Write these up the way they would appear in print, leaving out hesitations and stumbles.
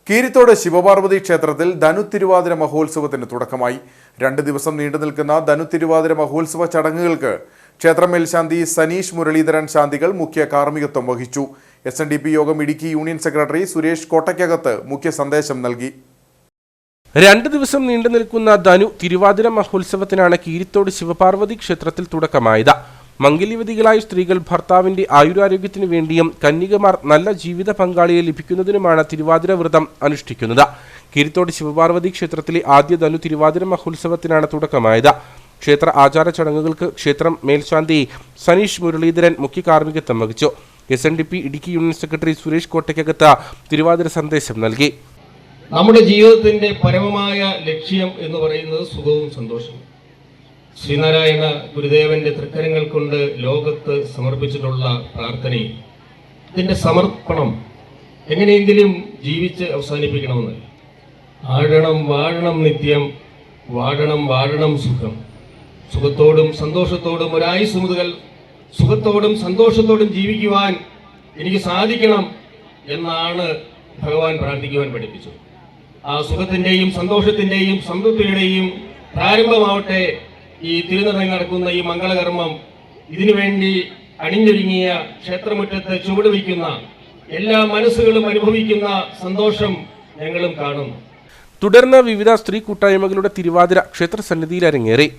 കീരിത്തോട് ശിവപാർവതി ക്ഷേത്രത്തിൽ ധനുത്തിരുവാതിര മഹോത്സവത്തിന് തുടക്കമായി. 2 ദിവസം നീണ്ടുനിൽക്കുന്ന ധനുത്തിരുവാതിര മഹോത്സവ ചടങ്ങുകൾക്ക് ക്ഷേത്ര മേൽശാന്തി സനീഷ് മുരളീധരൻ ശാന്തികൾ മുഖ്യ കാർമ്മികത്വം വഹിച്ചു. SNDP യോഗം ഇടുക്കി യൂണിയൻ സെക്രട്ടറി സുരേഷ് കോട്ടയ്ക്കകത്ത് മുഖ്യ സന്ദേശം നൽകി. 2 ദിവസം നീണ്ടുനിൽക്കുന്ന ധനു തിരുവാതിര മഹോത്സവത്തിനാണ് കീരിത്തോട് ശിവപാർവതി ക്ഷേത്രത്തിൽ തുടക്കമായത്. മംഗല്യവതികളായ സ്ത്രീകൾ ഭർത്താവിന്റെ ആയുരാരോഗ്യത്തിനു വേണ്ടിയും കന്യകമാർ നല്ല ജീവിത പങ്കാളിയെ ലഭിക്കുന്നതിനുമാണ് തിരുവാതിര വ്രതം അനുഷ്ഠിക്കുന്നത്. കീരിത്തോട് ശിവപാർവതി ക്ഷേത്രത്തിലെ ആദ്യ ധനു തിരുവാതിര മഹോത്സവത്തിനാണ് തുടക്കമായത്. ക്ഷേത്ര ആചാര ചടങ്ങുകൾക്ക് ക്ഷേത്രം മേൽശാന്തി സനീഷ് മുരളീധരൻ മുഖ്യ കാർമ്മികത്വം വഹിച്ചു. SNDP Idukki union secretary Suresh Kottaykkakath Thiruvathira സന്ദേശം നൽകി. നമ്മുടെ ജീവിതത്തിന്റെ പരമമായ ലക്ഷ്യം എന്ന് പറയുന്നത് സുഖവും സന്തോഷവും. ശ്രീനാരായണ ഗുരുദേവന്റെ തൃക്കരങ്ങൾ കൊണ്ട് ലോകത്ത് സമർപ്പിച്ചിട്ടുള്ള പ്രാർത്ഥനയിൽ ഇതിന്റെ സമർപ്പണം എങ്ങനെയെങ്കിലും ജീവിച്ച് അവസാനിപ്പിക്കണമെന്നല്ല. ആഴണം വാഴണം നിത്യം, വാഴണം വാഴണം സുഖം. സുഖത്തോടും സന്തോഷത്തോടും ഒരായുസ് മുതൽ സുഖത്തോടും സന്തോഷത്തോടും ജീവിക്കുവാൻ എനിക്ക് സാധിക്കണം എന്നാണ് ഭഗവാൻ പ്രാർത്ഥിക്കുവാൻ പഠിപ്പിച്ചത്. ആ സുഖത്തിന്റെയും സന്തോഷത്തിന്റെയും സംതൃപ്തിയുടെയും പ്രാരംഭമാവട്ടെ ഈ തിരുനടയിൽ നടക്കുന്ന ഈ മംഗളകർമ്മം. ഇതിനുവേണ്ടി അണിഞ്ഞൊരുങ്ങിയ ക്ഷേത്രമുറ്റത്ത് ചുവടുവയ്ക്കുന്ന എല്ലാ മനസ്സുകളും അനുഭവിക്കുന്ന സന്തോഷം ഞങ്ങളും കാണുന്നു. തുടർന്ന് വിവിധ സ്ത്രീ കൂട്ടായ്മകളുടെ തിരുവാതിര ക്ഷേത്ര സന്നിധിയിൽ അരങ്ങേറി.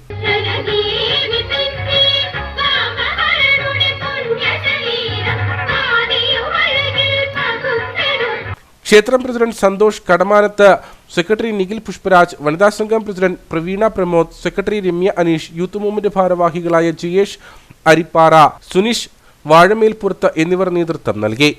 ക്ഷേത്രം പ്രസിഡന്റ് സന്തോഷ് കടമാനത്ത്, സെക്രട്ടറി നിഖിൽ പുഷ്പരാജ്, വനിതാ സംഘം president Praveena Pramod, secretary Ramya Aneesh, youth movement ഭാരവാഹികളായ ജിയേഷ് അരിപ്പാറ, സുനിഷ് വാഴമേൽപ്പുറത്ത് എന്നിവർ നേതൃത്വം നൽകി.